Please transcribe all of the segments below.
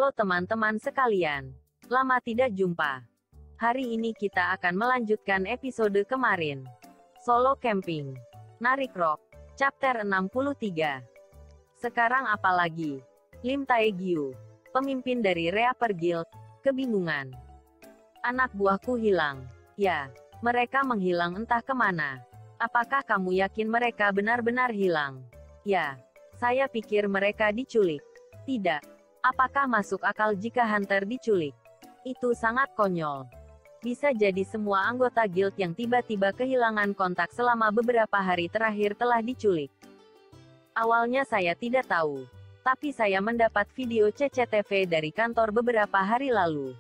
Halo teman-teman sekalian. Lama tidak jumpa. Hari ini kita akan melanjutkan episode kemarin. Solo Camping. Narik Rock. Chapter 63. Sekarang apa lagi? Lim Taegyu, pemimpin dari Reaper Guild, kebingungan. Anak buahku hilang. Ya, mereka menghilang entah kemana. Apakah kamu yakin mereka benar-benar hilang? Ya, saya pikir mereka diculik. Tidak. Apakah masuk akal jika Hunter diculik? Itu sangat konyol. Bisa jadi semua anggota guild yang tiba-tiba kehilangan kontak selama beberapa hari terakhir telah diculik. Awalnya saya tidak tahu. Tapi saya mendapat video CCTV dari kantor beberapa hari lalu.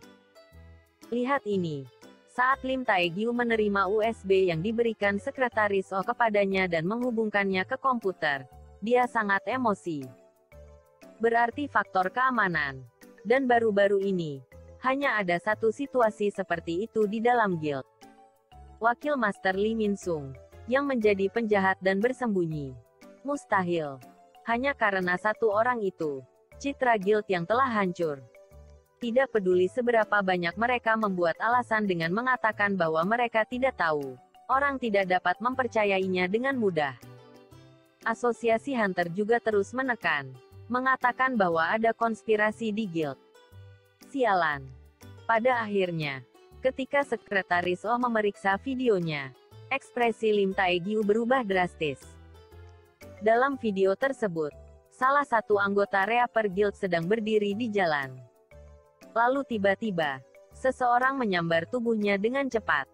Lihat ini. Saat Lim Taegyu menerima USB yang diberikan sekretaris O kepadanya dan menghubungkannya ke komputer, dia sangat emosi. Berarti faktor keamanan. Dan baru-baru ini, hanya ada satu situasi seperti itu di dalam guild. Wakil Master Lee Min Sung, yang menjadi penjahat dan bersembunyi. Mustahil. Hanya karena satu orang itu, citra guild yang telah hancur. Tidak peduli seberapa banyak mereka membuat alasan dengan mengatakan bahwa mereka tidak tahu, orang tidak dapat mempercayainya dengan mudah. Asosiasi Hunter juga terus menekan, mengatakan bahwa ada konspirasi di guild. Sialan. Pada akhirnya, ketika sekretaris O memeriksa videonya, ekspresi Lim Taegyu berubah drastis. Dalam video tersebut, salah satu anggota Reaper Guild sedang berdiri di jalan. Lalu tiba-tiba, seseorang menyambar tubuhnya dengan cepat.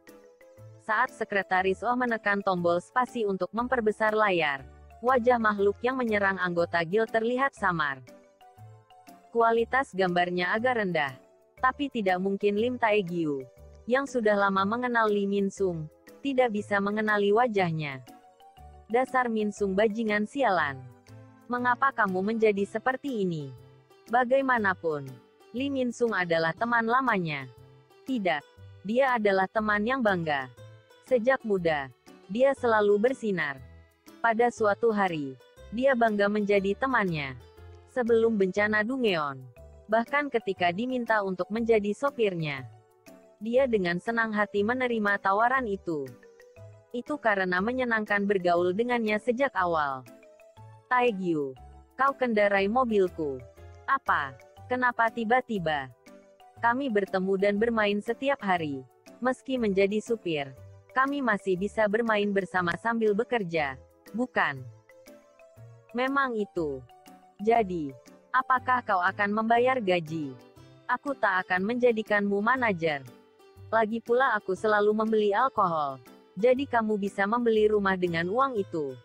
Saat sekretaris O menekan tombol spasi untuk memperbesar layar, wajah makhluk yang menyerang anggota guild terlihat samar. Kualitas gambarnya agak rendah. Tapi tidak mungkin Lim Taegyu, yang sudah lama mengenal Lee Min Sung, tidak bisa mengenali wajahnya. Dasar Min Sung bajingan sialan. Mengapa kamu menjadi seperti ini? Bagaimanapun, Lee Min Sung adalah teman lamanya. Tidak, dia adalah teman yang bangga. Sejak muda, dia selalu bersinar. Pada suatu hari, dia bangga menjadi temannya. Sebelum bencana Dungeon, bahkan ketika diminta untuk menjadi sopirnya, dia dengan senang hati menerima tawaran itu. Itu karena menyenangkan bergaul dengannya sejak awal. Taegyu, kau kendarai mobilku. Apa? Kenapa tiba-tiba? Kami bertemu dan bermain setiap hari. Meski menjadi supir, kami masih bisa bermain bersama sambil bekerja. Bukan? Memang itu. Jadi, apakah kau akan membayar gaji? Aku tak akan menjadikanmu manajer. Lagi pula aku selalu membeli alkohol. Jadi kamu bisa membeli rumah dengan uang itu.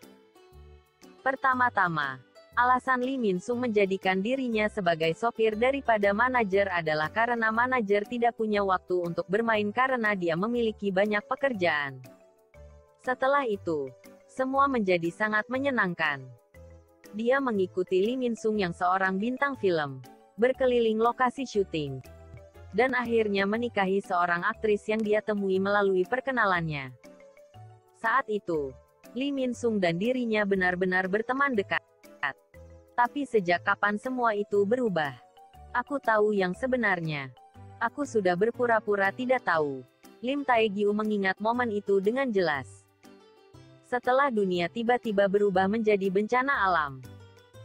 Pertama-tama, alasan Lee Min Sung menjadikan dirinya sebagai sopir daripada manajer adalah karena manajer tidak punya waktu untuk bermain karena dia memiliki banyak pekerjaan. Setelah itu, semua menjadi sangat menyenangkan. Dia mengikuti Lee Min Sung yang seorang bintang film, berkeliling lokasi syuting, dan akhirnya menikahi seorang aktris yang dia temui melalui perkenalannya. Saat itu, Lee Min Sung dan dirinya benar-benar berteman dekat. Tapi sejak kapan semua itu berubah? Aku tahu yang sebenarnya. Aku sudah berpura-pura tidak tahu. Lim Taegyu mengingat momen itu dengan jelas. Setelah dunia tiba-tiba berubah menjadi bencana alam.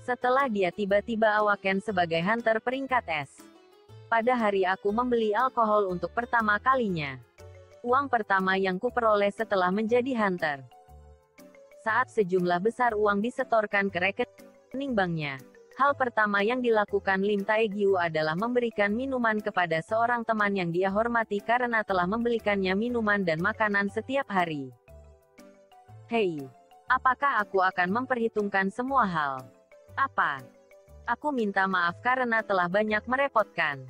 Setelah dia tiba-tiba awaken sebagai hunter peringkat S. Pada hari aku membeli alkohol untuk pertama kalinya. Uang pertama yang kuperoleh setelah menjadi hunter. Saat sejumlah besar uang disetorkan ke rekening banknya, hal pertama yang dilakukan Lim Taegyu adalah memberikan minuman kepada seorang teman yang dia hormati karena telah membelikannya minuman dan makanan setiap hari. Hei, apakah aku akan memperhitungkan semua hal? Apa? Aku minta maaf karena telah banyak merepotkan.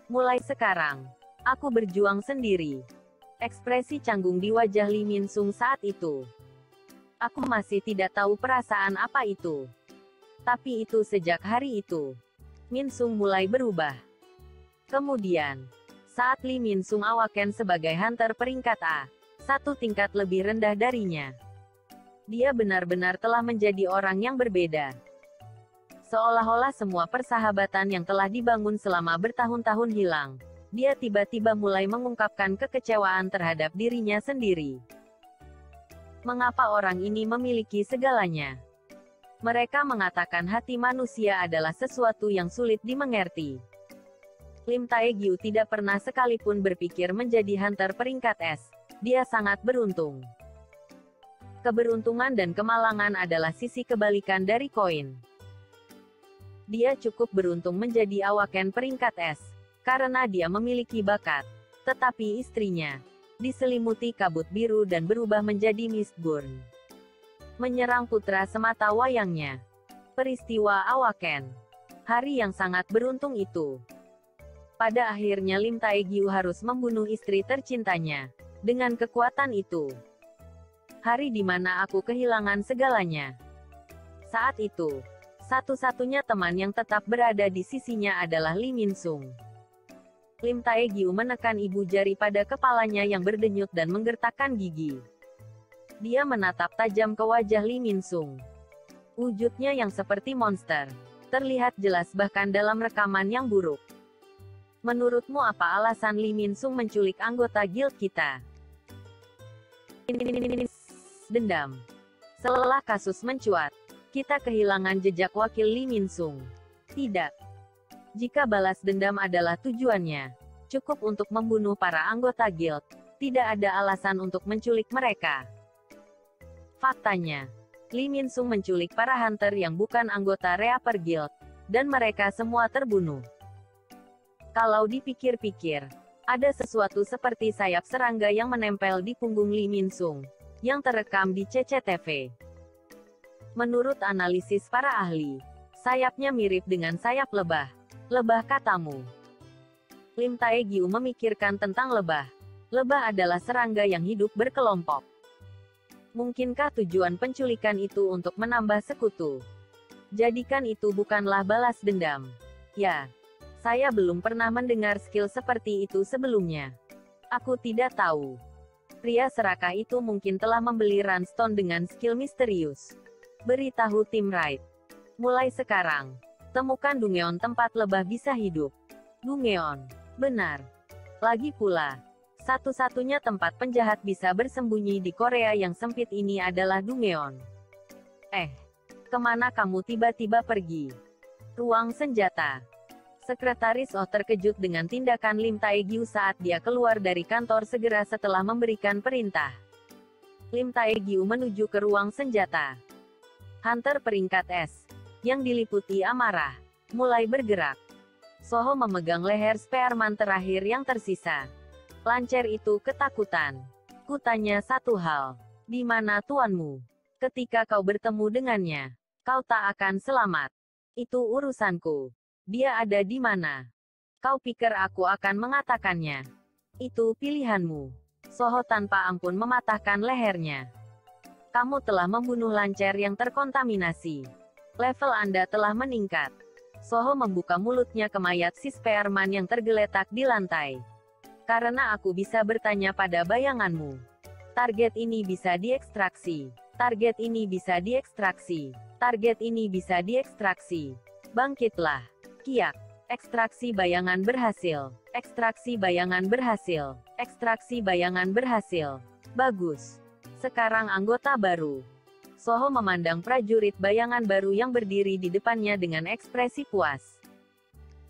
Mulai sekarang, aku berjuang sendiri. Ekspresi canggung di wajah Lee Min Sung saat itu. Aku masih tidak tahu perasaan apa itu. Tapi itu sejak hari itu, Min Sung mulai berubah. Kemudian, saat Lee Min Sung awaken sebagai hunter peringkat A, satu tingkat lebih rendah darinya. Dia benar-benar telah menjadi orang yang berbeda. Seolah-olah semua persahabatan yang telah dibangun selama bertahun-tahun hilang. Dia tiba-tiba mulai mengungkapkan kekecewaan terhadap dirinya sendiri. Mengapa orang ini memiliki segalanya? Mereka mengatakan hati manusia adalah sesuatu yang sulit dimengerti. Lim Taegyu tidak pernah sekalipun berpikir menjadi hunter peringkat S. Dia sangat beruntung. Keberuntungan dan kemalangan adalah sisi kebalikan dari koin. Dia cukup beruntung menjadi awaken peringkat S, karena dia memiliki bakat. Tetapi istrinya diselimuti kabut biru dan berubah menjadi Mistborn. Menyerang putra semata wayangnya. Peristiwa awaken. Hari yang sangat beruntung itu. Pada akhirnya Lim Taegyu harus membunuh istri tercintanya. Dengan kekuatan itu. Hari di mana aku kehilangan segalanya. Saat itu, satu-satunya teman yang tetap berada di sisinya adalah Lee Min-sung. Lim Taegyu menekan ibu jari pada kepalanya yang berdenyut dan menggertakkan gigi. Dia menatap tajam ke wajah Lee Min-sung. Wujudnya yang seperti monster. Terlihat jelas bahkan dalam rekaman yang buruk. Menurutmu apa alasan Lee Min-sung menculik anggota guild kita? Dendam. Setelah kasus mencuat, kita kehilangan jejak wakil Lee Min-sung. Tidak. Jika balas dendam adalah tujuannya, cukup untuk membunuh para anggota guild. Tidak ada alasan untuk menculik mereka. Faktanya, Lee Min-sung menculik para hunter yang bukan anggota Reaper Guild, dan mereka semua terbunuh. Kalau dipikir-pikir, ada sesuatu seperti sayap serangga yang menempel di punggung Lee Min-sung, yang terekam di CCTV. Menurut analisis para ahli, sayapnya mirip dengan sayap lebah. Lebah katamu. Lim Taegyu memikirkan tentang lebah. Lebah adalah serangga yang hidup berkelompok. Mungkinkah tujuan penculikan itu untuk menambah sekutu? Jadikan itu bukanlah balas dendam. Ya, saya belum pernah mendengar skill seperti itu sebelumnya. Aku tidak tahu. Pria serakah itu mungkin telah membeli Runstone dengan skill misterius. Beritahu Tim Wright. Mulai sekarang, temukan Dungeon tempat lebah bisa hidup. Dungeon. Benar. Lagi pula, satu-satunya tempat penjahat bisa bersembunyi di Korea yang sempit ini adalah Dungeon. Kemana kamu tiba-tiba pergi? Ruang senjata. Sekretaris Oh terkejut dengan tindakan Lim Taegyu saat dia keluar dari kantor segera setelah memberikan perintah. Lim Taegyu menuju ke ruang senjata. Hunter peringkat S, yang diliputi amarah, mulai bergerak. Soho memegang leher Spearman terakhir yang tersisa. Lancer itu ketakutan. Kutanya satu hal. Di mana tuanmu? Ketika kau bertemu dengannya, kau tak akan selamat. Itu urusanku. Dia ada di mana? Kau pikir aku akan mengatakannya? Itu pilihanmu. Soho tanpa ampun mematahkan lehernya. Kamu telah membunuh lancer yang terkontaminasi. Level Anda telah meningkat. Soho membuka mulutnya ke mayat si Spearman yang tergeletak di lantai. Karena aku bisa bertanya pada bayanganmu. Target ini bisa diekstraksi. Target ini bisa diekstraksi. Target ini bisa diekstraksi. Bangkitlah. Kiak. Ekstraksi bayangan berhasil. Ekstraksi bayangan berhasil. Ekstraksi bayangan berhasil. Bagus. Sekarang anggota baru. Soho memandang prajurit bayangan baru yang berdiri di depannya dengan ekspresi puas.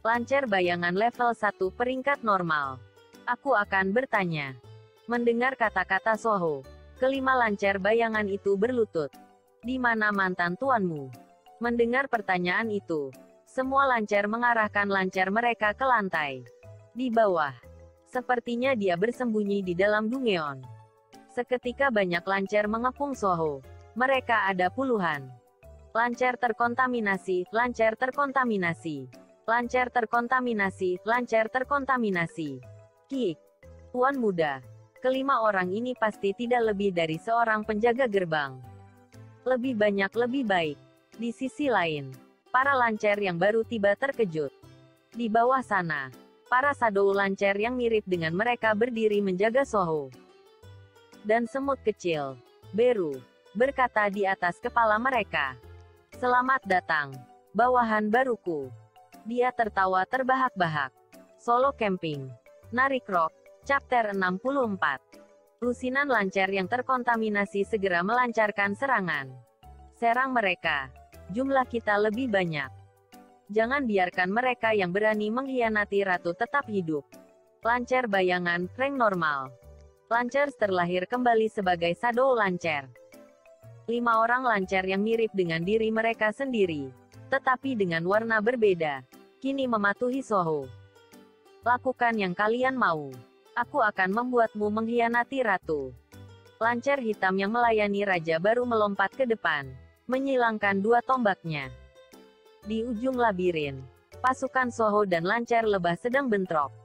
Lancer bayangan level 1 peringkat normal. Aku akan bertanya. Mendengar kata-kata Soho, kelima lancer bayangan itu berlutut. Di mana mantan tuanmu? Mendengar pertanyaan itu, semua lancer mengarahkan lancer mereka ke lantai. Di bawah. Sepertinya dia bersembunyi di dalam Dungeon. Seketika banyak lancer mengepung Soho. Mereka ada puluhan. Lancer terkontaminasi, lancer terkontaminasi. Lancer terkontaminasi, lancer terkontaminasi. Kiik. Tuan muda. Kelima orang ini pasti tidak lebih dari seorang penjaga gerbang. Lebih banyak lebih baik. Di sisi lain, para lancer yang baru tiba terkejut. Di bawah sana, para shadow lancer yang mirip dengan mereka berdiri menjaga Soho. Dan semut kecil, Beru, berkata di atas kepala mereka. Selamat datang. Bawahan baruku. Dia tertawa terbahak-bahak. Solo Camping. Narik Rock. Chapter 64. Lusinan lancar yang terkontaminasi segera melancarkan serangan. Serang mereka. Jumlah kita lebih banyak. Jangan biarkan mereka yang berani mengkhianati ratu tetap hidup. Lancar bayangan, rank normal. Lancers terlahir kembali sebagai Shadow Lancer. 5 orang lancar yang mirip dengan diri mereka sendiri, tetapi dengan warna berbeda, kini mematuhi Soho. Lakukan yang kalian mau. Aku akan membuatmu mengkhianati ratu. Lancar hitam yang melayani raja baru melompat ke depan, menyilangkan 2 tombaknya. Di ujung labirin, pasukan Soho dan lancar lebah sedang bentrok.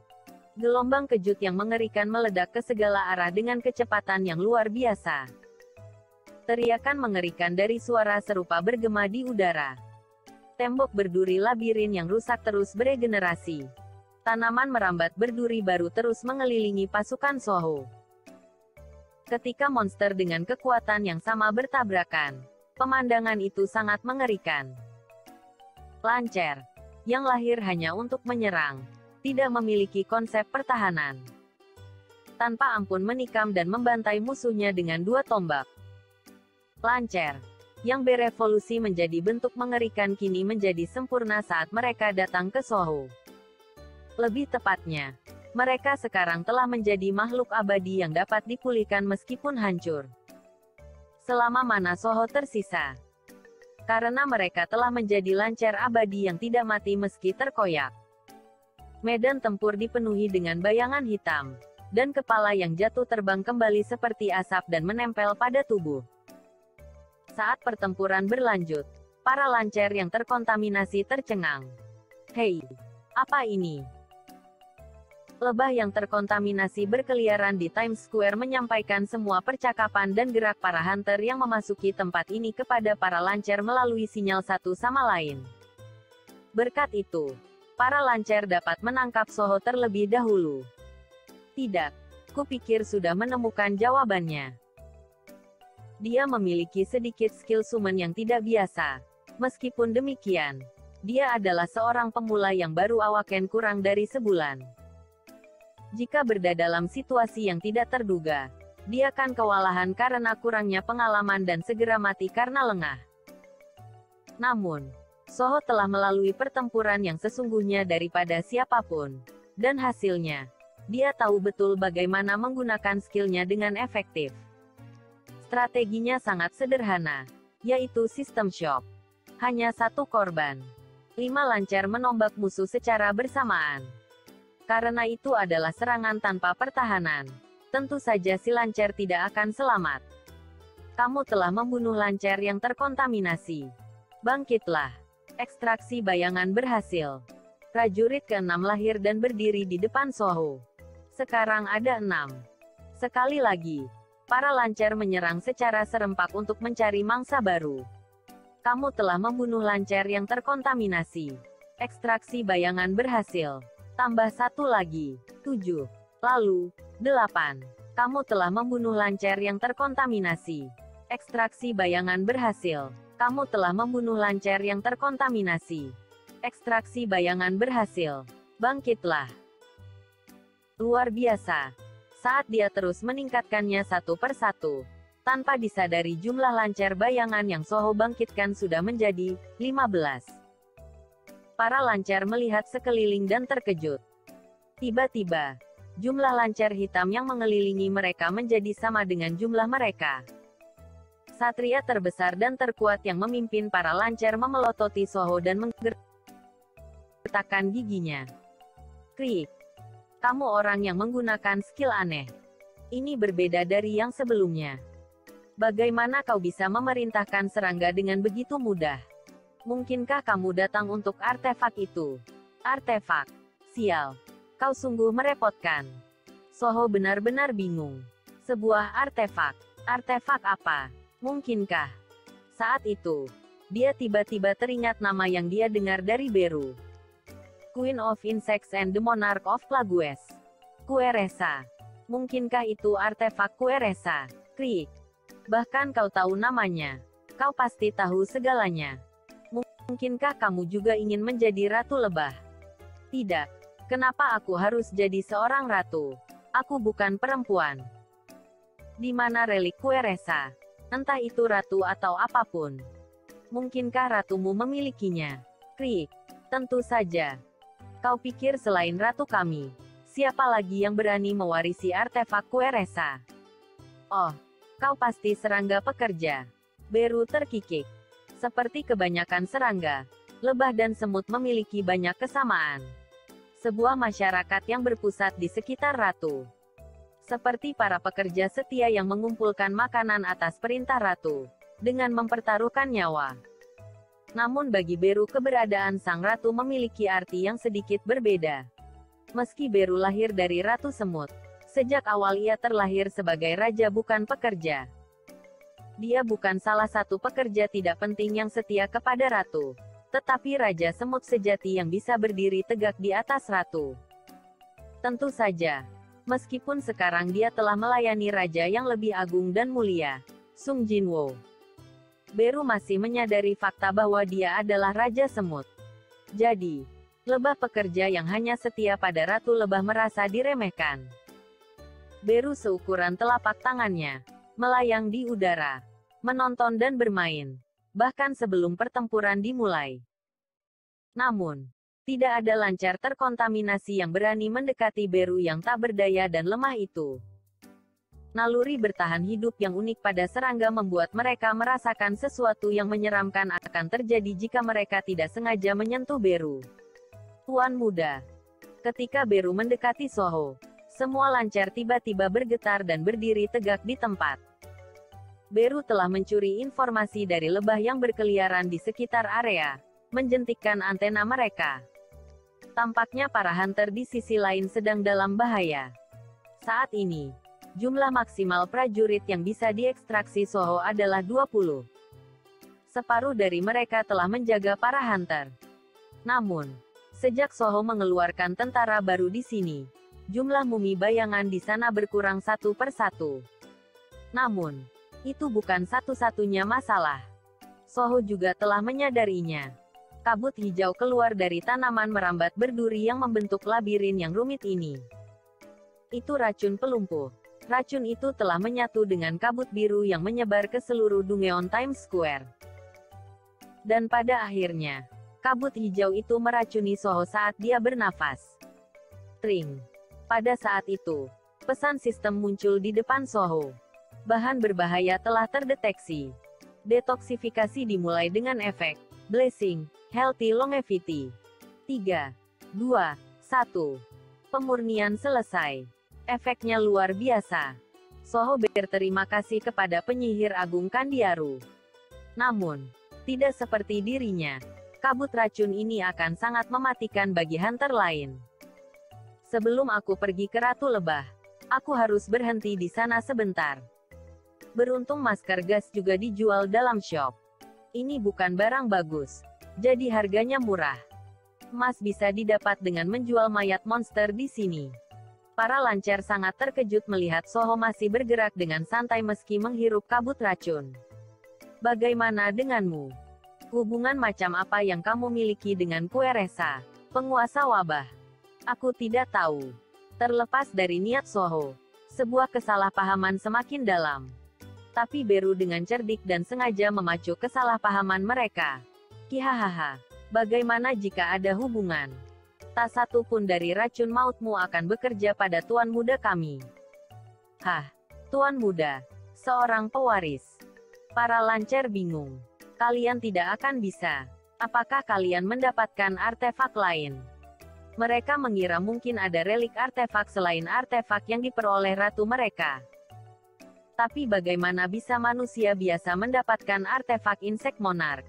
Gelombang kejut yang mengerikan meledak ke segala arah dengan kecepatan yang luar biasa. Teriakan mengerikan dari suara serupa bergema di udara. Tembok berduri labirin yang rusak terus beregenerasi. Tanaman merambat berduri baru terus mengelilingi pasukan Soho. Ketika monster dengan kekuatan yang sama bertabrakan, pemandangan itu sangat mengerikan. Lancar, yang lahir hanya untuk menyerang, tidak memiliki konsep pertahanan. Tanpa ampun menikam dan membantai musuhnya dengan 2 tombak. Lancar, yang berevolusi menjadi bentuk mengerikan kini menjadi sempurna saat mereka datang ke Soho. Lebih tepatnya, mereka sekarang telah menjadi makhluk abadi yang dapat dipulihkan meskipun hancur. Selama mana Soho tersisa. Karena mereka telah menjadi lancar abadi yang tidak mati meski terkoyak. Medan tempur dipenuhi dengan bayangan hitam, dan kepala yang jatuh terbang kembali seperti asap dan menempel pada tubuh. Saat pertempuran berlanjut, para lancar yang terkontaminasi tercengang. Hei, apa ini? Lebah yang terkontaminasi berkeliaran di Times Square menyampaikan semua percakapan dan gerak para hunter yang memasuki tempat ini kepada para lancar melalui sinyal satu sama lain. Berkat itu, para lancar dapat menangkap Soho terlebih dahulu. Tidak, kupikir sudah menemukan jawabannya. Dia memiliki sedikit skill summon yang tidak biasa. Meskipun demikian, dia adalah seorang pemula yang baru awaken kurang dari sebulan. Jika berada dalam situasi yang tidak terduga, dia akan kewalahan karena kurangnya pengalaman dan segera mati karena lengah. Namun, Soho telah melalui pertempuran yang sesungguhnya daripada siapapun. Dan hasilnya, dia tahu betul bagaimana menggunakan skillnya dengan efektif. Strateginya sangat sederhana, yaitu sistem shock. Hanya 1 korban. 5 lancar menombak musuh secara bersamaan. Karena itu adalah serangan tanpa pertahanan. Tentu saja si lancar tidak akan selamat. Kamu telah membunuh lancar yang terkontaminasi. Bangkitlah. Ekstraksi bayangan berhasil. Prajurit ke-6 lahir dan berdiri di depan Soho. Sekarang ada 6. Sekali lagi, para lancar menyerang secara serempak untuk mencari mangsa baru. Kamu telah membunuh lancar yang terkontaminasi. Ekstraksi bayangan berhasil. Tambah 1 lagi. 7. Lalu, 8. Kamu telah membunuh lancar yang terkontaminasi. Ekstraksi bayangan berhasil. Kamu telah membunuh lancar yang terkontaminasi. Ekstraksi bayangan berhasil. Bangkitlah. Luar biasa. Saat dia terus meningkatkannya satu persatu, tanpa disadari jumlah lancar bayangan yang Soho bangkitkan sudah menjadi 15. Para lancar melihat sekeliling dan terkejut. Tiba-tiba, jumlah lancar hitam yang mengelilingi mereka menjadi sama dengan jumlah mereka. Satria terbesar dan terkuat yang memimpin para lancar memelototi Soho dan menggertakkan giginya. Krik. Kamu orang yang menggunakan skill aneh. Ini berbeda dari yang sebelumnya. Bagaimana kau bisa memerintahkan serangga dengan begitu mudah? Mungkinkah kamu datang untuk artefak itu? Artefak. Sial. Kau sungguh merepotkan. Soho benar-benar bingung. Sebuah artefak. Artefak apa? Mungkinkah? Saat itu, dia tiba-tiba teringat nama yang dia dengar dari Beru. Queen of Insects and the Monarch of Plagueis. Kueresa. Mungkinkah itu artefak Kueresa? Krik. Bahkan kau tahu namanya. Kau pasti tahu segalanya. Mungkinkah kamu juga ingin menjadi ratu lebah? Tidak. Kenapa aku harus jadi seorang ratu? Aku bukan perempuan. Di mana relik kue Resa? Entah itu ratu atau apapun. Mungkinkah ratumu memilikinya? Krik. Tentu saja. Kau pikir selain ratu kami, siapa lagi yang berani mewarisi artefak kue Resa? Oh, kau pasti serangga pekerja. Beru terkikik. Seperti kebanyakan serangga, lebah dan semut memiliki banyak kesamaan. Sebuah masyarakat yang berpusat di sekitar ratu. Seperti para pekerja setia yang mengumpulkan makanan atas perintah ratu, dengan mempertaruhkan nyawa. Namun bagi Beru keberadaan sang ratu memiliki arti yang sedikit berbeda. Meski Beru lahir dari Ratu Semut, sejak awal ia terlahir sebagai raja bukan pekerja. Dia bukan salah satu pekerja tidak penting yang setia kepada ratu, tetapi raja semut sejati yang bisa berdiri tegak di atas ratu. Tentu saja, meskipun sekarang dia telah melayani raja yang lebih agung dan mulia, Sung Jinwo. Beru masih menyadari fakta bahwa dia adalah raja semut. Jadi, lebah pekerja yang hanya setia pada ratu lebah merasa diremehkan. Beru seukuran telapak tangannya, melayang di udara, menonton dan bermain, bahkan sebelum pertempuran dimulai. Namun, tidak ada lancar terkontaminasi yang berani mendekati Beru yang tak berdaya dan lemah itu. Naluri bertahan hidup yang unik pada serangga membuat mereka merasakan sesuatu yang menyeramkan akan terjadi jika mereka tidak sengaja menyentuh Beru. Tuan muda. Ketika Beru mendekati Soho, semua lancar tiba-tiba bergetar dan berdiri tegak di tempat. Beru telah mencuri informasi dari lebah yang berkeliaran di sekitar area, menjentikkan antena mereka. Tampaknya para hunter di sisi lain sedang dalam bahaya. Saat ini, jumlah maksimal prajurit yang bisa diekstraksi Soho adalah 20. Separuh dari mereka telah menjaga para hunter. Namun, sejak Soho mengeluarkan tentara baru di sini, jumlah mumi bayangan di sana berkurang satu per satu. Namun, itu bukan satu-satunya masalah. Soho juga telah menyadarinya. Kabut hijau keluar dari tanaman merambat berduri yang membentuk labirin yang rumit ini. Itu racun pelumpuh. Racun itu telah menyatu dengan kabut biru yang menyebar ke seluruh Dungeon Times Square. Dan pada akhirnya, kabut hijau itu meracuni Soho saat dia bernafas. Tring. Pada saat itu, pesan sistem muncul di depan Soho. Bahan berbahaya telah terdeteksi. Detoksifikasi dimulai dengan efek Blessing, Healthy Longevity. 3, 2, 1. Pemurnian selesai. Efeknya luar biasa. Soho berterima kasih kepada penyihir agung Kandiaru. Namun, tidak seperti dirinya, kabut racun ini akan sangat mematikan bagi hunter lain. Sebelum aku pergi ke Ratu Lebah, aku harus berhenti di sana sebentar. Beruntung masker gas juga dijual dalam shop. Ini bukan barang bagus, jadi harganya murah. Emas bisa didapat dengan menjual mayat monster di sini. Para lancar sangat terkejut melihat Soho masih bergerak dengan santai meski menghirup kabut racun. Bagaimana denganmu? Hubungan macam apa yang kamu miliki dengan kue Resa, penguasa wabah? Aku tidak tahu. Terlepas dari niat Soho, sebuah kesalahpahaman semakin dalam. Tapi Beru dengan cerdik dan sengaja memacu kesalahpahaman mereka. Kihahaha. Bagaimana jika ada hubungan? Tak satu pun dari racun mautmu akan bekerja pada tuan muda kami. Hah, tuan muda, seorang pewaris. Para lancar bingung. Kalian tidak akan bisa. Apakah kalian mendapatkan artefak lain? Mereka mengira mungkin ada relik artefak selain artefak yang diperoleh ratu mereka. Tapi bagaimana bisa manusia biasa mendapatkan artefak insek monark?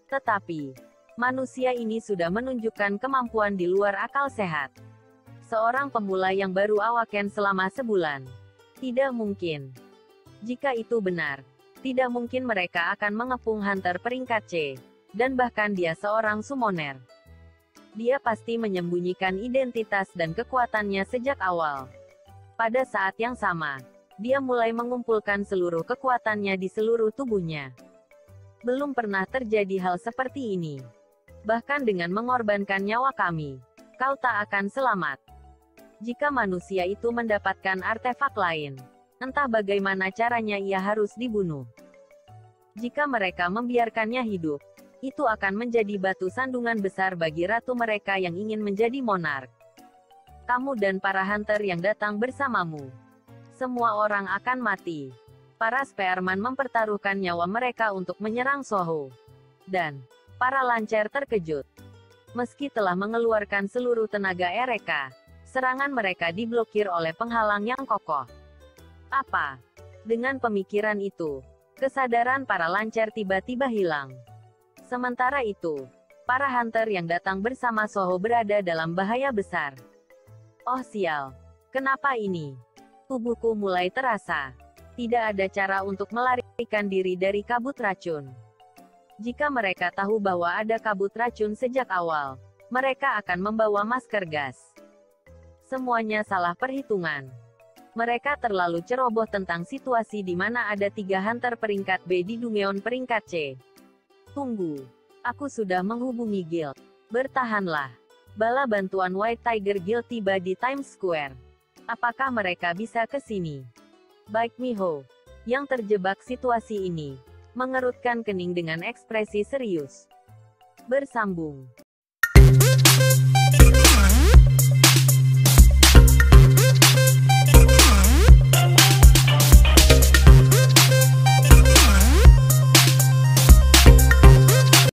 Tetapi, manusia ini sudah menunjukkan kemampuan di luar akal sehat. Seorang pemula yang baru awaken selama sebulan. Tidak mungkin. Jika itu benar, tidak mungkin mereka akan mengepung hunter peringkat C. Dan bahkan dia seorang summoner. Dia pasti menyembunyikan identitas dan kekuatannya sejak awal. Pada saat yang sama, dia mulai mengumpulkan seluruh kekuatannya di seluruh tubuhnya. Belum pernah terjadi hal seperti ini. Bahkan dengan mengorbankan nyawa kami, kau tak akan selamat. Jika manusia itu mendapatkan artefak lain, entah bagaimana caranya ia harus dibunuh. Jika mereka membiarkannya hidup, itu akan menjadi batu sandungan besar bagi ratu mereka yang ingin menjadi monark. Kamu dan para hunter yang datang bersamamu, semua orang akan mati. Para spearman mempertaruhkan nyawa mereka untuk menyerang Soho. Dan para lancer terkejut. Meski telah mengeluarkan seluruh tenaga mereka, serangan mereka diblokir oleh penghalang yang kokoh. Apa? Dengan pemikiran itu, kesadaran para lancer tiba-tiba hilang. Sementara itu, para hunter yang datang bersama Soho berada dalam bahaya besar. Oh sial, kenapa ini? Tubuhku mulai terasa. Tidak ada cara untuk melarikan diri dari kabut racun. Jika mereka tahu bahwa ada kabut racun sejak awal, mereka akan membawa masker gas. Semuanya salah perhitungan. Mereka terlalu ceroboh tentang situasi di mana ada 3 hunter peringkat B di Dungeon peringkat C. Tunggu. Aku sudah menghubungi guild. Bertahanlah. Bala bantuan White Tiger Guild tiba di Times Square. Apakah mereka bisa ke sini? Baik Miho, yang terjebak situasi ini, mengerutkan kening dengan ekspresi serius. Bersambung.